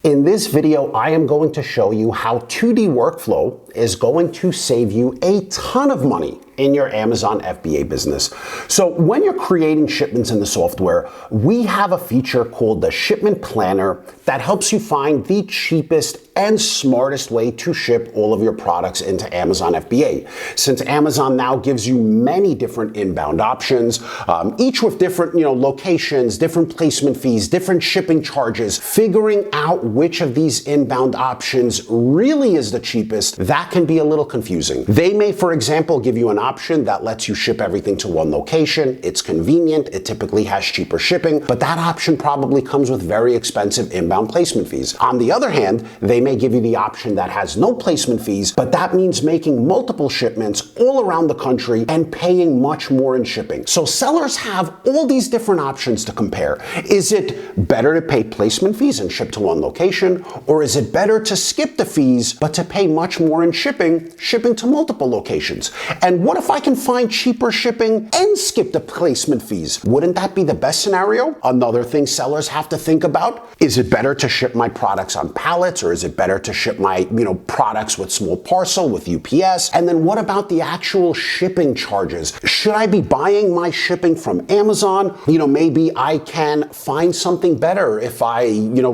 In this video, I am going to show you how 2D Workflow is going to save you a ton of money in your Amazon FBA business. So when you're creating shipments in the software, we have a feature called the Shipment Planner that helps you find the cheapest and smartest way to ship all of your products into Amazon FBA. Since Amazon now gives you many different inbound options, each with different locations, different placement fees, different shipping charges, figuring out which of these inbound options really is the cheapest, that can be a little confusing. They may, for example, give you an option that lets you ship everything to one location. It's convenient, it typically has cheaper shipping, but that option probably comes with very expensive inbound placement fees. On the other hand, they may give you the option that has no placement fees, but that means making multiple shipments all around the country and paying much more in shipping. So sellers have all these different options to compare. Is it better to pay placement fees and ship to one location, or is it better to skip the fees but to pay much more in shipping to multiple locations? And what if I can find cheaper shipping and skip the placement fees? Wouldn't that be the best scenario? Another thing sellers have to think about, is it better to ship my products on pallets, or is it better to ship my products with small parcel with UPS? And then what about the actual shipping charges? Should I be buying my shipping from Amazon? Maybe I can find something better if I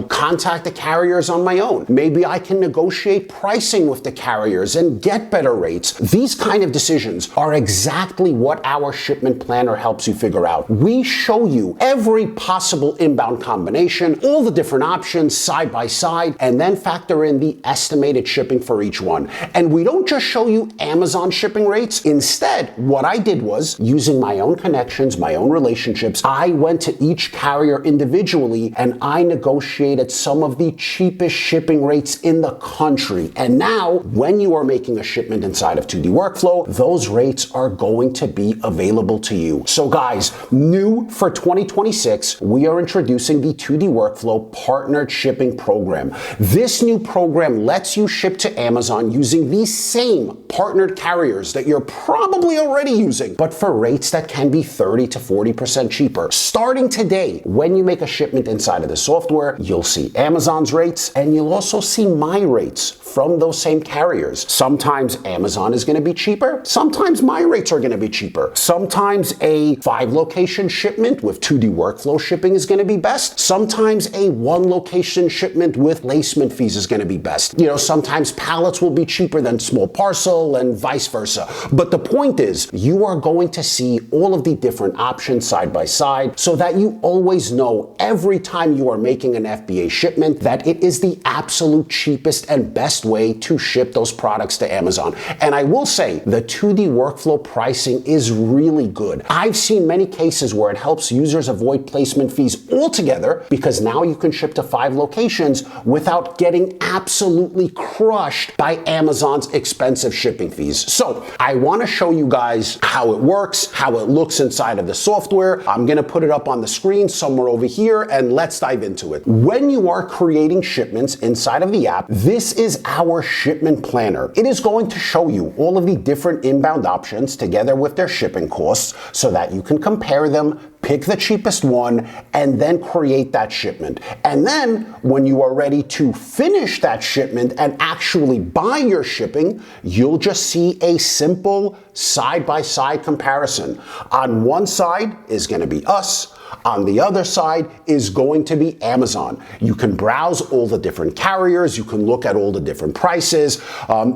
contact the carriers on my own. Maybe I can negotiate pricing with the carriers and get better rates. These kind of decisions are exactly what our shipment planner helps you figure out. We show you every possible inbound combination, all the different options side by side, and then factor in the estimated shipping for each one. And we don't just show you Amazon shipping rates. Instead, what I did was, using my own connections, my own relationships, I went to each carrier individually and I negotiated some of the cheapest shipping rates in the country. And now, when you are making a shipment inside of 2D Workflow, those rates are going to be available to you. So guys, new for 2026, we are introducing the 2D Workflow Partnered Shipping Program. This new program lets you ship to Amazon using the same partnered carriers that you're probably already using, but for rates that can be 30 to 40% cheaper. Starting today, when you make a shipment inside of the software, you'll see Amazon's rates and you'll also see my rates from those same carriers. Sometimes Amazon is going to be cheaper. Sometimes my rates are going to be cheaper. Sometimes a 5-location shipment with 2D Workflow shipping is going to be best. Sometimes a 1-location shipment with placement fees is going to be best. Sometimes pallets will be cheaper than small parcel and vice versa. But the point is, you are going to see all of the different options side by side so that you always know every time you are making an FBA shipment that it is the absolute cheapest and best way to ship those products to Amazon. And I will say, the 2D Workflow pricing is really good. I've seen many cases where it helps users avoid placement fees altogether because now you can ship to 5 locations without getting absolutely crushed by Amazon's expensive shipping fees. So I want to show you guys how it works, how it looks inside of the software. I'm going to put it up on the screen somewhere over here and let's dive into it. When you are creating shipments inside of the app, this is our shipment planner. It is going to show you all of the different inbound options together with their shipping costs so that you can compare them, pick the cheapest one, and then create that shipment. And then when you are ready to finish that shipment and actually buy your shipping, you'll just see a simple side-by-side comparison. On one side is going to be us. On the other side is going to be Amazon. You can browse all the different carriers. You can look at all the different prices.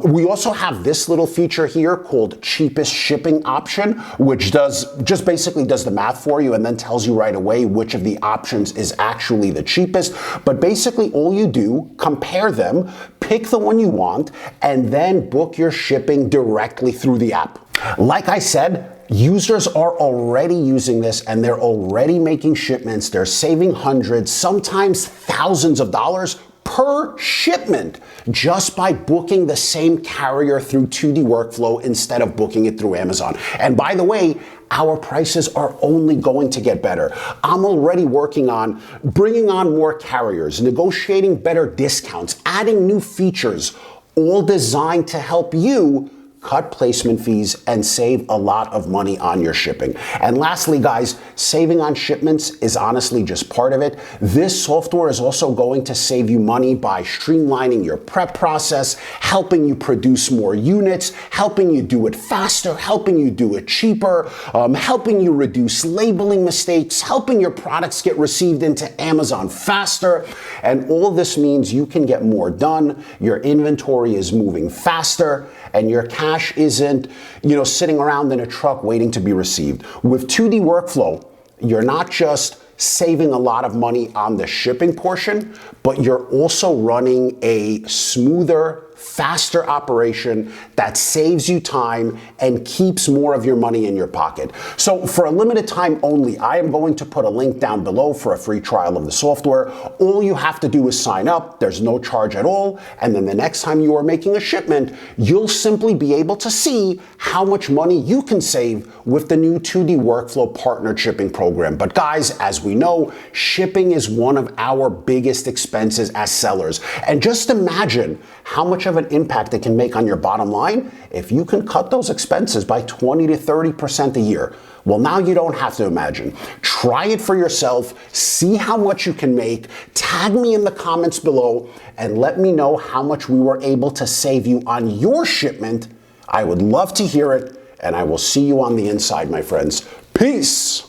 We also have this little feature here called cheapest shipping option, which just basically does the math for you and then tells you right away which of the options is actually the cheapest. But basically all you do, compare them, pick the one you want, and then book your shipping directly through the app. Like I said, users are already using this and they're already making shipments. They're saving hundreds, sometimes thousands of dollars per shipment just by booking the same carrier through 2D Workflow instead of booking it through Amazon. And by the way, our prices are only going to get better. I'm already working on bringing on more carriers, negotiating better discounts, adding new features, all designed to help you cut placement fees, and save a lot of money on your shipping. And lastly, guys, saving on shipments is honestly just part of it. This software is also going to save you money by streamlining your prep process, helping you produce more units, helping you do it faster, helping you do it cheaper, helping you reduce labeling mistakes, helping your products get received into Amazon faster. And all this means you can get more done, your inventory is moving faster, and your cash isn't, sitting around in a truck waiting to be received. With 2D Workflow, you're not just saving a lot of money on the shipping portion, but you're also running a smoother, faster operation that saves you time and keeps more of your money in your pocket. So for a limited time only, I am going to put a link down below for a free trial of the software. All you have to do is sign up. There's no charge at all. And then the next time you are making a shipment, you'll simply be able to see how much money you can save with the new 2D Workflow partnered shipping program. But guys, as we know, shipping is one of our biggest expenses as sellers. And just imagine how much of an impact it can make on your bottom line if you can cut those expenses by 20 to 30% a year. Well, now you don't have to imagine. Try it for yourself, see how much you can make, tag me in the comments below, and let me know how much we were able to save you on your shipment. I would love to hear it, and I will see you on the inside, my friends. Peace!